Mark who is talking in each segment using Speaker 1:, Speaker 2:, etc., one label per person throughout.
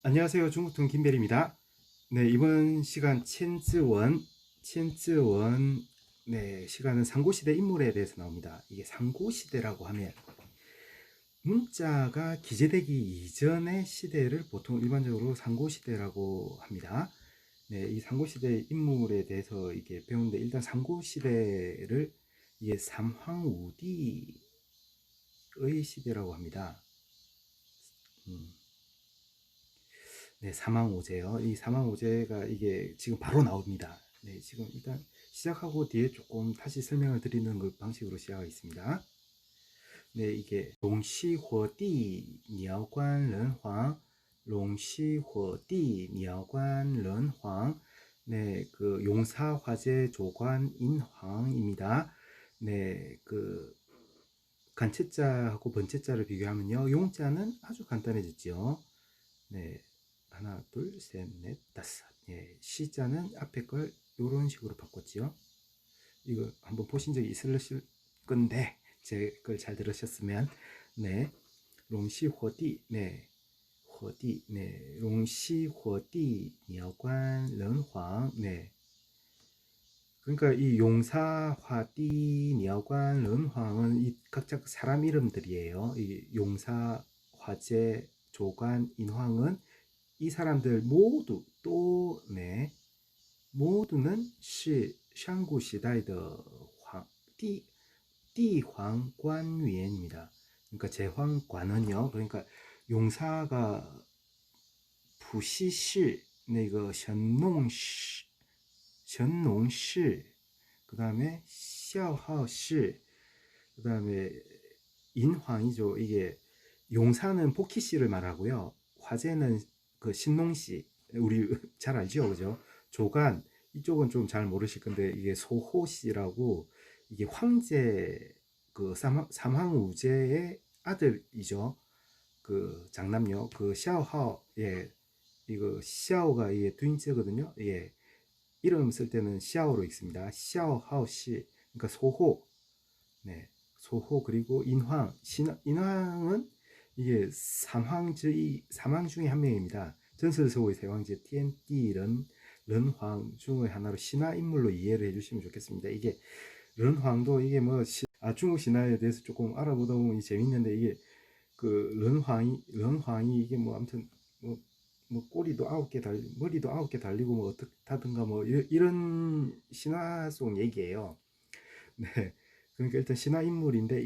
Speaker 1: 안녕하세요. 중국통 김별입니다. 네, 이번 시간 첸즈원, 네, 시간은 상고시대 인물에 대해서 나옵니다. 이게 상고시대라고 하면 문자가 기재되기 이전의 시대를 보통 일반적으로 상고시대라고 합니다. 네, 이 상고시대 인물에 대해서 이게 배우는데 일단 상고시대를 이게 삼황우디의 시대라고 합니다. 음. 네, 사망오제요. 이 사망오제가 이게 지금 바로 나옵니다. 네, 지금 일단 시작하고 뒤에 조금 다시 설명을 드리는 그 방식으로 시작하겠습니다. 네, 이게 롱시호디 니야관 런황, 롱시호디 니야관 런황, 네, 그 용사화재 조관 인황입니다. 네, 그 간체자하고 번체자를 비교하면요, 용자는 아주 간단해졌죠. 네, 하나, 둘, 셋, 넷, 다섯. 예, 시자는 앞에 걸 이런 식으로 바꿨지요. 이거 한번 보신 적이 있으실 건데 제 걸 잘 들으셨으면 네, 롱시 호디, 네, 호디, 네, 롱시 호디, 니야관 런황, 네. 그러니까 이 용사, 화띠, 니야관, 런황은 이 각자 사람 이름들이에요. 이 용사, 화재, 조관, 인황은 이 사람들 모두 또 네, 모두는 是上古时代的帝皇官员입니다. 그러니까 제황관은요. 그러니까 용사가 부시시, 那个神农氏, 그 다음에 샤오하오氏, 그 다음에 인황이죠. 이게 용사는 포키씨를 말하고요. 화제는 그 신농씨, 우리 잘 알죠, 그죠? 조간, 이쪽은 좀 잘 모르실 건데 이게 소호씨라고, 이게 황제 그 삼황우제의 아들이죠. 그 장남요. 그 샤오하오, 예, 이거 샤오가 이게 트윈째거든요. 예, 이름 쓸 때는 샤오로 읽습니다. 샤오하오씨, 그러니까 소호. 네, 소호. 그리고 인황. 인황은 이게 삼황 중에 한 명입니다. 전설서의 세 황제 티엔띠 런황 중의 하나로 신화 인물로 이해를 해주시면 좋겠습니다. 이게 런황도 이게 뭐 중국 신화에 대해서 조금 알아보다 보면 재밌는데, 이게 그 런황이 이게 뭐 아무튼 뭐 꼬리도 9개 머리도 9개 달리고 뭐 어떻다든가 뭐 이런 신화 속 얘기예요. 네. 그러니까 일단 신화 인물인데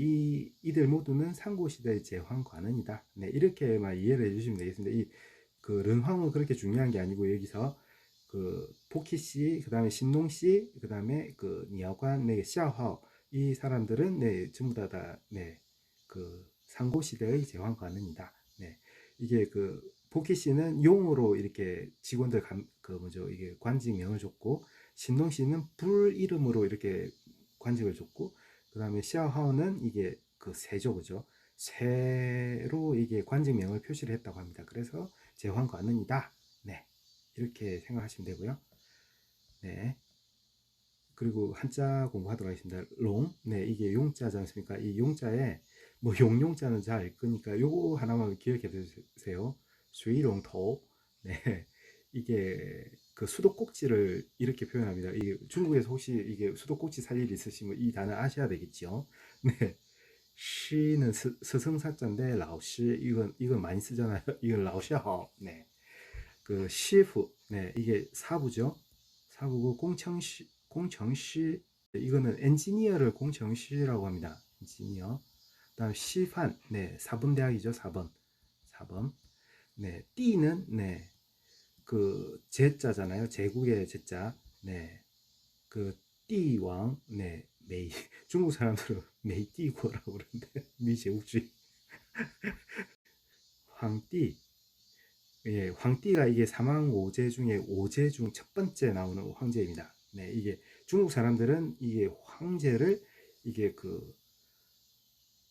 Speaker 1: 이들 모두는 상고시대의 제황관원이다. 네, 이렇게만 이해를 해주시면 되겠습니다. 그 른황은 그렇게 중요한 게 아니고, 여기서 그 포키 씨, 그 다음에 신농 씨, 그 다음에 그 니아관, 네, 샤오하오, 이 사람들은 네, 전부 네, 그 상고시대의 제황관원이다. 네, 이게 그 포키 씨는 용으로 이렇게 직원들 그 뭐죠, 이게 관직명을 줬고, 신농 씨는 불 이름으로 이렇게 관직을 줬고, 그 다음에 샤오하오는 이게 그 세조, 그죠? 새로 이게 관직명을 표시를 했다고 합니다. 그래서 제황관은이다. 네, 이렇게 생각하시면 되고요. 네, 그리고 한자 공부하도록 하겠습니다. 롱, 네, 이게 용자지 않습니까? 이 용자에 뭐 용용자는 잘 알 거니까 요거 하나만 기억해 두세요. 수이롱토. 네, 이게 그 수도꼭지를 이렇게 표현합니다. 이게 중국에서 혹시 이게 수도꼭지 살 일 있으시면 이 단어 아셔야 되겠죠. 네, 시는 스승사자인데 라오시, 이건 많이 쓰잖아요. 이건 라오시하오. 네, 그 시프, 네, 이게 사부죠. 사부고 공청시, 이거는 엔지니어를 공청시라고 합니다. 엔지니어. 그다음 시판, 네, 사범대학이죠. 사범. 네, 띠는 네, 그 제자잖아요. 제국의 제자. 네, 그 띠왕, 네, 메이. 중국 사람들은 메이띠고라고 그러는데 미제국주의. 황띠. 예, 황띠가 이게 사망오제 중에 오제 중 첫 번째 나오는 황제입니다. 네, 이게 중국 사람들은 이게 황제를 이게 그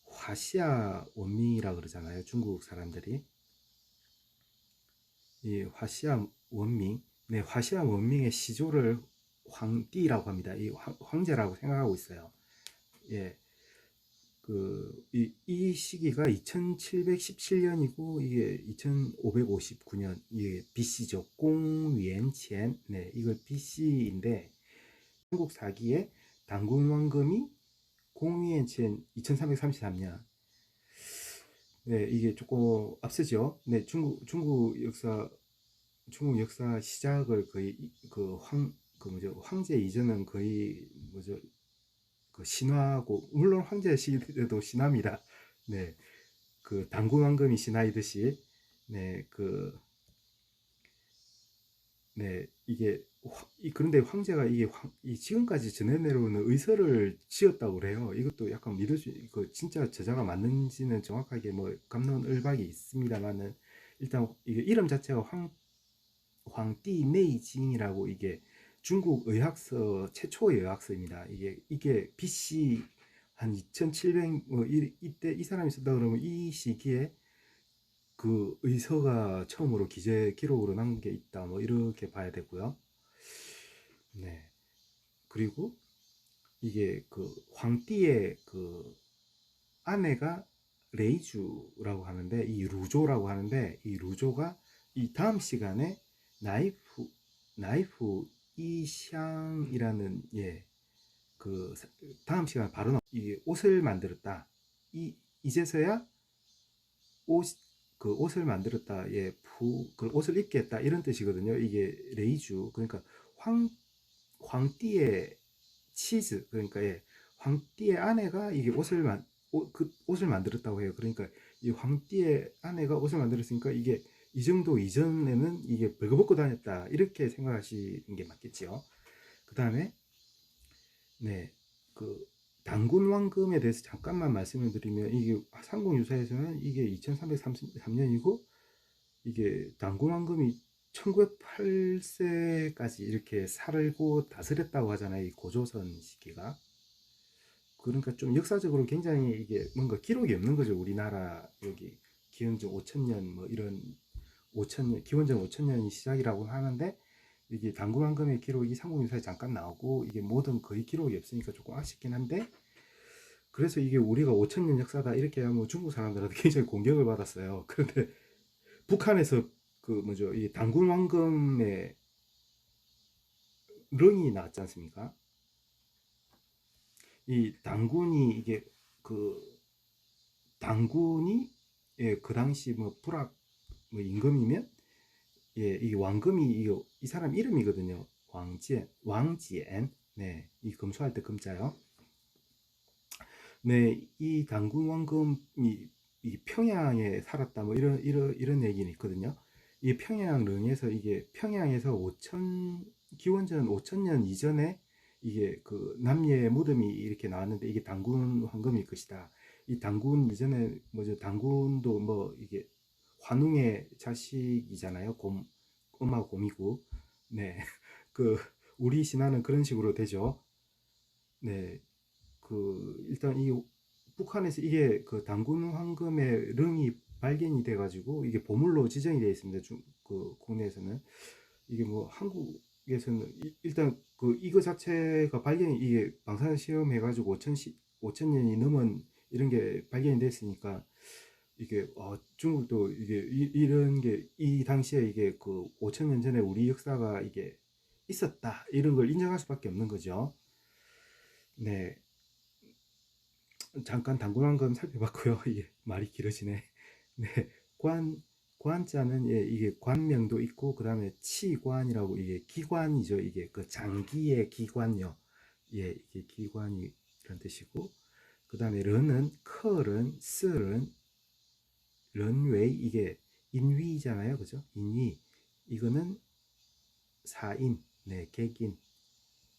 Speaker 1: 화시아 원민이라 그러잖아요. 중국 사람들이 이 화시아 원민, 네, 화시아 원민의 시조를 황띠라고 합니다. 이 황제라고 생각하고 있어요. 예, 이 시기가 2717년이고 이게 2559년 이게 BC죠. 공위엔첸. 네, 이걸 BC인데 한국 사기에 당군 왕금이 공위엔첸 2333년. 네, 이게 조금 앞서죠. 네, 중국 역사 시작을 거의 그 뭐죠, 황제 이전은 거의 뭐죠, 그 신화고, 물론 황제 시대도 신화입니다. 네, 그 당군 왕금이 신화이듯이, 네, 네, 그런데 황제가 이 지금까지 전해 내려오는 의서를 지었다고 그래요. 이것도 약간 진짜 저자가 맞는지는 정확하게 뭐 갑론을박이 있습니다만은, 일단 이게 이름 자체가 황띠 네이징이라고, 이게 중국 의학서 최초의 의학서입니다. 이게 BC 한 2700, 이때 이 사람이 썼다 그러면 이 시기에 그 의서가 처음으로 기록으로 남은 게 있다, 뭐 이렇게 봐야 되고요. 네. 그리고 이게 그 황띠의 그 아내가 레이주라고 하는데, 이 루조라고 하는데, 이 루조가 이 다음 시간에 나이프 이샹이라는, 그 다음 시간 바로 이 옷을 만들었다. 이제서야 옷 그 옷을 만들었다. 그 옷을 입게 했다. 이런 뜻이거든요. 이게 레이주. 그러니까 황띠의 치즈. 그러니까 황띠의 아내가 이게 그 옷을 만들었다고 해요. 그러니까 이 황띠의 아내가 옷을 만들었으니까 이게 이 정도 이전에는 이게 벌거벗고 다녔다. 이렇게 생각하시는 게 맞겠지요. 그 다음에, 네, 그 당군 왕금에 대해서 잠깐만 말씀을 드리면, 이게 삼국유사에서는 이게 2333년이고 이게 당군 왕금이 1908세까지 이렇게 살고 다스렸다고 하잖아요. 이 고조선 시기가. 그러니까 좀 역사적으로 굉장히 이게 뭔가 기록이 없는 거죠. 우리나라 여기 기원전 5000년 뭐 이런 5000년, 기원전 5000년이 시작이라고 하는데, 이게 당군왕금의 기록이 삼국유사에 잠깐 나오고 이게 모든 거의 기록이 없으니까 조금 아쉽긴 한데, 그래서 이게 우리가 5000년 역사다 이렇게 하면 중국 사람들한테 굉장히 공격을 받았어요. 그런데 북한에서 그 뭐죠, 이 당군왕금의 릉이 나왔지 않습니까? 이 당군이 이게 그 당군이, 그 당시 뭐 불악 뭐 임금이면, 이게 왕금이 이 사람 이름이거든요. 왕지엔. 네, 이 금수할 때 금자요. 네, 이 당군 왕금이 이 평양에 살았다, 뭐 이런 얘기는 있거든요. 이 평양릉에서, 이게 평양에서 기원전 5000년 이전에 이게 그 남녀의 무덤이 이렇게 나왔는데, 이게 당군 황금일 것이다. 이 당군 이전에 뭐죠, 당군도 뭐 이게 환웅의 자식이잖아요. 엄마 곰이고. 네. 그 우리 신화는 그런 식으로 되죠. 네. 일단 이 북한에서 이게 그 당군 황금의 릉이 발견이 돼 가지고 이게 보물로 지정이 되어 있습니다. 국내에서는. 이게 뭐 한국에서는 일단 이거 자체가 발견이, 이게 방사능 시험해 가지고 5000년이 넘은 이런 게 발견이 됐으니까, 이게 중국도 이게 이런 게 이 당시에 이게 그 5000년 전에 우리 역사가 이게 있었다, 이런 걸 인정할 수밖에 없는 거죠. 네, 잠깐 당군왕금 살펴봤고요. 이게 말이 길어지네. 네, 관 관자는, 이게 관명도 있고, 그 다음에 치관이라고, 이게 기관이죠. 이게 그 장기의 기관요. 이게 기관이란 뜻이고, 그 다음에 런은, 클은, 쓸은, 런웨이, 이게 인위잖아요. 그죠? 인위. 이거는 사인, 네, 객인.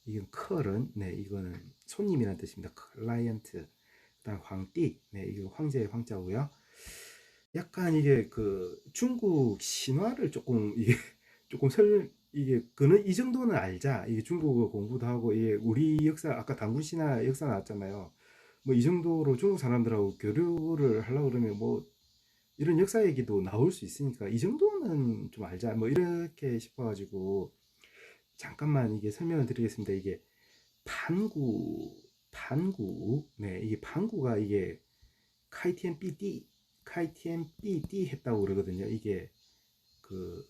Speaker 1: 이건 클은, 네, 이거는 손님이라는 뜻입니다. 클라이언트. 그다음 황띠, 네, 이거 황제의 황자고요. 약간 이게 그 중국 신화를 조금 이게 조금 이게 그는 이 정도는 알자. 이게 중국어 공부도 하고, 이게 우리 역사, 아까 당군 신화 역사 나왔잖아요. 뭐 이 정도로 중국 사람들하고 교류를 하려고 그러면 뭐 이런 역사 얘기도 나올 수 있으니까 이 정도는 좀 알자, 뭐 이렇게 싶어가지고 잠깐만 이게 설명을 드리겠습니다. 이게 판구 판구. 네, 이게 판구가 이게 카이티엔삐띠, 카이티엔삐띠 했다고 그러거든요. 이게 그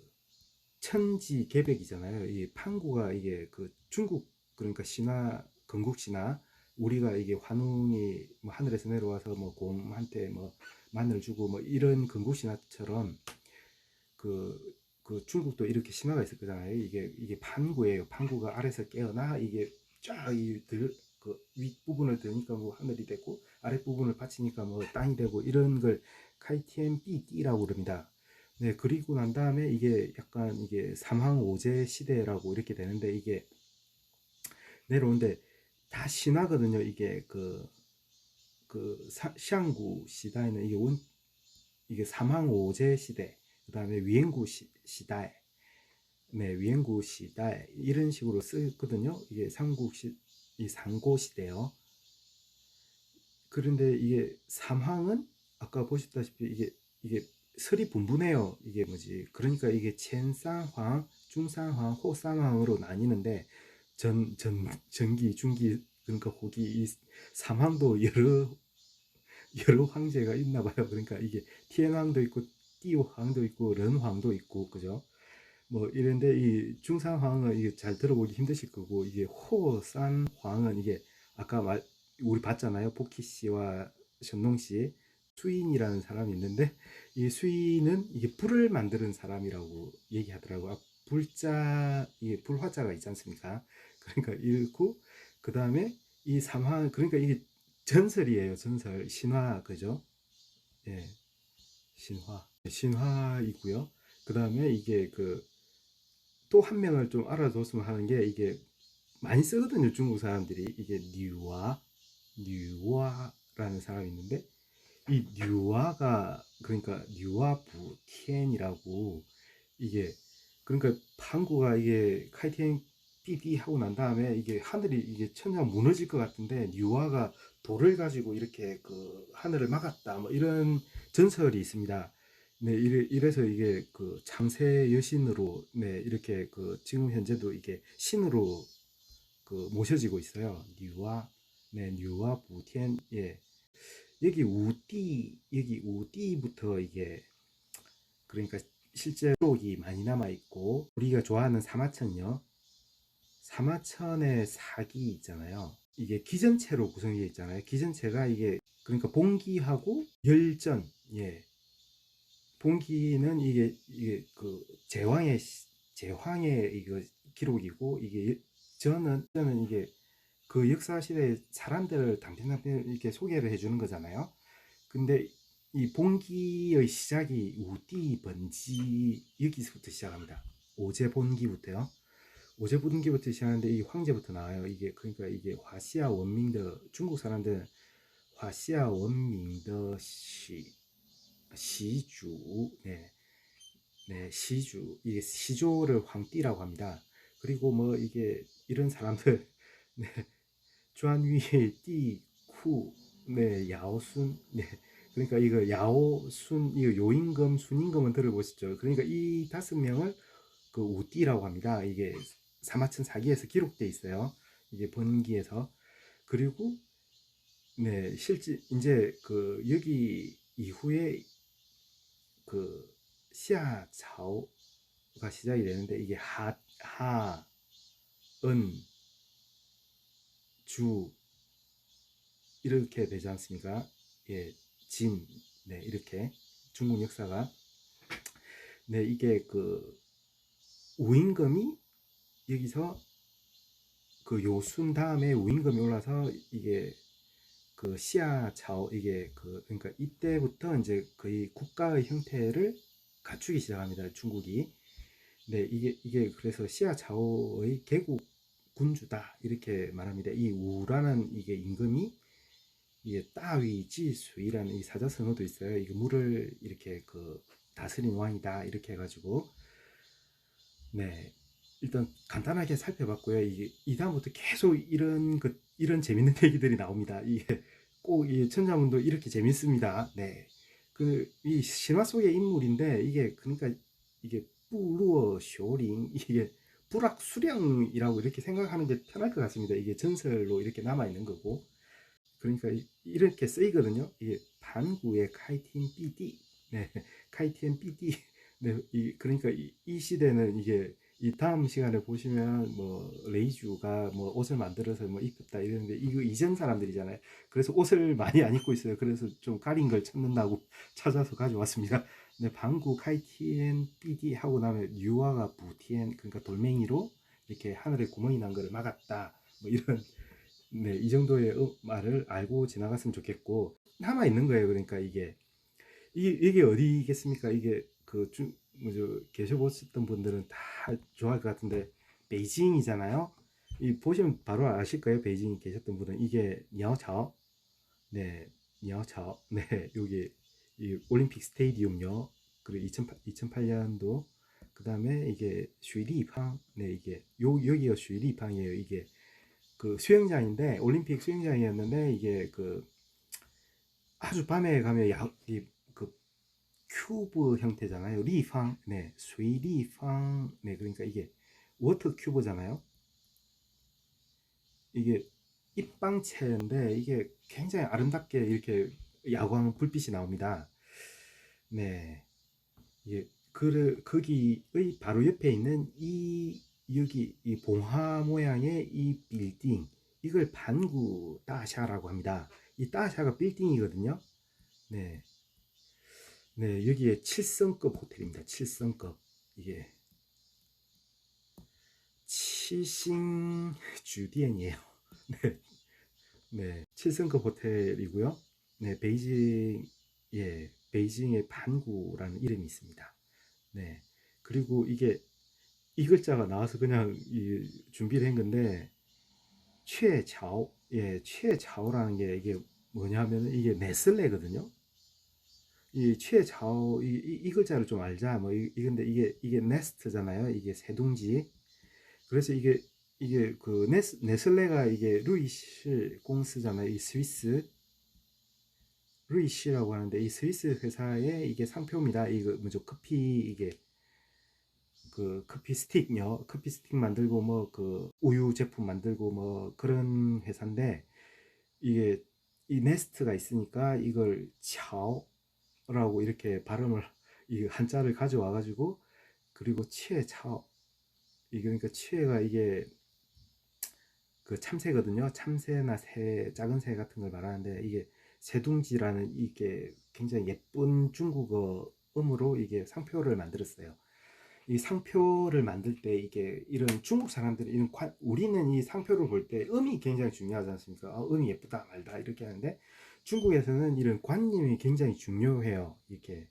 Speaker 1: 천지개벽이잖아요. 이 판구가 이게 그 중국, 그러니까 신화, 건국 신화, 우리가 이게 환웅이 뭐 하늘에서 내려와서 뭐 곰한테 뭐 마늘 주고 뭐 이런 건국 신화처럼 그, 그 중국도 이렇게 신화가 있을 거잖아요. 이게 판구예요. 판구가 아래서 깨어나 이게 쫙그 윗부분을 드니까 뭐 하늘이 되고 아랫부분을 받치니까 뭐 땅이 되고 이런 걸 카이티엔삐띠라고 그럽니다. 네, 그리고 난 다음에 이게 약간 이게 삼황오제 시대라고 이렇게 되는데 이게 내려오는데 다 신화거든요. 이게 샹구 시대에는 이게 삼황오제 시대, 그 다음에 위행구 시대, 네, 위행구 시대 이런 식으로 쓰거든요. 이게 이 상고 시대요. 그런데 이게 삼황은 아까 보셨다시피 이게 설이 분분해요. 이게 뭐지? 그러니까 이게 첸쌍황, 중쌍황, 호쌍황으로 나뉘는데 전기, 중기, 그러니까 호기 이 삼황도 여러 황제가 있나 봐요. 그러니까 이게 티엔왕도 있고 띠hoàng 도 있고 른황도 있고 그죠? 뭐 이런데 이 중산황은 이게 잘 들어보기 힘드실 거고 이게 호산황은 이게 아까 우리 봤잖아요. 포키 씨와 전농 씨 수인이라는 사람이 있는데 이 수인은 이게 불을 만드는 사람이라고 얘기하더라고요. 불자 이게 불화자가 있지 않습니까? 그러니까 이렇고 그 다음에 이 삼황 그러니까 이게 전설이에요. 전설 신화 그죠? 예, 신화이고요. 그 다음에 이게 또 한 명을 좀 알아뒀으면 하는 게 이게 많이 쓰거든요. 중국 사람들이 이게 뉴와라는 사람이 있는데 이 뉴와가 그러니까 뉴와 부티엔이라고 이게 그러니까 판구가 이게 카이팅 삐삐 하고 난 다음에 이게 하늘이 이게 천장 무너질 것 같은데 뉴와가 돌을 가지고 이렇게 그 하늘을 막았다 뭐 이런 전설이 있습니다. 네, 이래서 이게 그 창세 여신으로 네 이렇게 그 지금 현재도 이게 신으로 그 모셔지고 있어요. 뉴와 네 뉴와 부티엔 예 여기 우띠부터 이게 그러니까 실제 기록이 많이 남아 있고 우리가 좋아하는 사마천요. 사마천의 사기 있잖아요. 이게 기전체로 구성되어 있잖아요. 기전체가 이게 그러니까 봉기하고 열전 예. 봉기는 이게 그 제황의 이거 기록이고 이게 저는 이게 그 역사 시대 사람들을 단편단편 이렇게 소개를 해주는 거잖아요. 근데 이 봉기의 시작이 우띠 번지 여기서부터 시작합니다. 오제본기부터요. 오제본기부터 시작하는데 이 황제부터 나와요. 이게 그러니까 이게 화시아 원민더 중국 사람들은 화시아 원민더 시주 네, 네 시주 이게 시조를 황띠라고 합니다. 그리고 뭐 이게 이런 사람들 네, 주한위의 띠쿠 네 야오순 네 그러니까 이거 야오순 이거 요임금 순임금은 들어보셨죠? 그러니까 이 5명을 그 우띠라고 합니다. 이게 사마천 사기에서 기록돼 있어요. 이게 번기에서 그리고 네 실제 이제 그 여기 이후에 그 시아차오가 시작이 되는데 이게 하, 은, 주 이렇게 되지 않습니까? 예, 진, 네, 이렇게 중국 역사가 네, 이게 그 우임금이 여기서 그 요순 다음에 우임금이 올라서 이게 그 시아차오 이게 그러니까 이때부터 이제 거의 국가의 형태를 갖추기 시작합니다. 중국이. 네, 이게 그래서 시아차오의 개국 군주다 이렇게 말합니다. 이 우라는 이게 임금이 이게 따위지수이라는 이 사자성어도 있어요. 이게 물을 이렇게 그 다스린 왕이다 이렇게 해가지고 네 일단 간단하게 살펴봤고요. 이게 이 다음부터 계속 이런 재밌는 얘기들이 나옵니다. 이게 꼭 이 천자문도 이렇게 재밌습니다. 네, 그 이 신화 속의 인물인데 이게 그러니까 이게 뿌루어 쇼링 이게 불악수령이라고 이렇게 생각하는 게 편할 것 같습니다. 이게 전설로 이렇게 남아 있는 거고 그러니까 이렇게 쓰이거든요. 이게 반구의 카이팅 삐디. 네, 카이팅 삐디. 네, 그러니까 이 시대는 이게 이 다음 시간에 보시면 뭐 레이주가 뭐 옷을 만들어서 뭐 입혔다 이러는데 이거 이전 사람들이잖아요. 그래서 옷을 많이 안 입고 있어요. 그래서 좀 가린 걸 찾는다고 찾아서 가져왔습니다. 네, 방구 카이티엔 삐디 하고 나면 유아가 부티엔 그러니까 돌멩이로 이렇게 하늘에 구멍이 난 거를 막았다. 뭐 이런 네, 이 정도의 말을 알고 지나갔으면 좋겠고 남아 있는 거예요. 그러니까 이게 어디겠습니까? 이게 뭐죠, 계셔보셨던 분들은 다 좋아할 것 같은데 베이징이잖아요. 이 보시면 바로 아실 거예요. 베이징에 계셨던 분은 이게 냐오차오, 네, 냐오차오, 네, 여기 이 올림픽 스테디움요. 그리고 2008년도 그 다음에 이게 슈리팡, 네, 이게 여기가 슈리팡이에요. 이게 그 수영장인데 올림픽 수영장이었는데 이게 그 아주 밤에 가면 그 큐브 형태잖아요. 리팡, 네, 수리팡, 네, 그러니까 이게 워터 큐브잖아요. 이게 입방체인데 이게 굉장히 아름답게 이렇게 야광 불빛이 나옵니다. 네, 이게 거기의 바로 옆에 있는 여기 이 봉화 모양의 이 빌딩 이걸 반구 따샤라고 합니다. 이 따샤가 빌딩이거든요. 네, 네, 여기에 7성급 호텔입니다. 7성급. 이게 7星 주디엔이에요. 네, 네, 7성급 호텔이고요. 네, 예, 베이징의 반구라는 이름이 있습니다. 네, 그리고 이 글자가 나와서 그냥 준비를 한 건데, 최차오, 예, 최차오라는 게 이게 뭐냐면 이게 네슬레거든요. 이 최차오 이 글자를 좀 알자. 뭐 근데 이게 네스트잖아요. 이게 새둥지. 그래서 이게 그 네슬레가 이게 루이시 공스잖아요. 이 스위스 루이시라고 하는데 이 스위스 회사의 이게 상표입니다. 이거 뭐죠? 커피 이게 그 커피 스틱요. 커피 스틱 만들고 뭐 그 우유 제품 만들고 뭐 그런 회사인데 이게 이 네스트가 있으니까 이걸 차오라고 이렇게 발음을 이 한자를 가져와 가지고 그리고 치에 차오 이게 그러니까 치에가 이게 그 참새거든요. 참새나 새, 작은 새 같은 걸 말하는데 이게 새둥지라는 이게 굉장히 예쁜 중국어 음으로 이게 상표를 만들었어요. 이 상표를 만들 때 이게 이런 중국 사람들이 우리는 이 상표를 볼 때 음이 굉장히 중요하지 않습니까? 음이 예쁘다 말다 이렇게 하는데 중국에서는 이런 관념이 굉장히 중요해요. 이렇게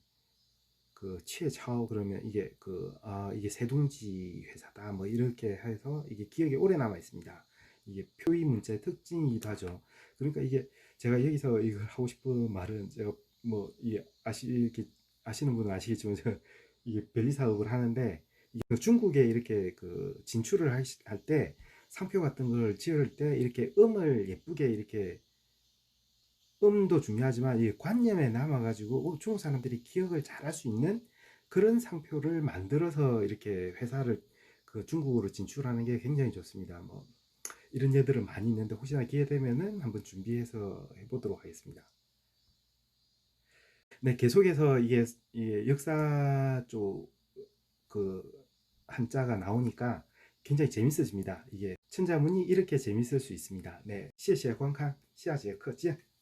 Speaker 1: 그 취해차오 그러면 이게 새둥지 회사다 뭐 이렇게 해서 이게 기억에 오래 남아 있습니다. 이게 표의 문자의 특징이기도 하죠. 그러니까 이게 제가 여기서 이걸 하고 싶은 말은 제가 뭐 아시는 분은 아시겠지만 제가 이게 변리 사업을 하는데 이게 중국에 이렇게 그 진출을 할 때 상표 같은 걸 지을 때 이렇게 음을 예쁘게 이렇게 음도 중요하지만 이 관념에 남아가지고 중국 사람들이 기억을 잘 할 수 있는 그런 상표를 만들어서 이렇게 회사를 그 중국으로 진출하는 게 굉장히 좋습니다. 뭐 이런 예들은 많이 있는데 혹시나 기회 되면은 한번 준비해서 해보도록 하겠습니다. 네, 계속해서 이게 역사 쪽 그 한자가 나오니까 굉장히 재밌어집니다. 이게 천자문이 이렇게 재밌을 수 있습니다. 네, 谢谢观看，下节课见。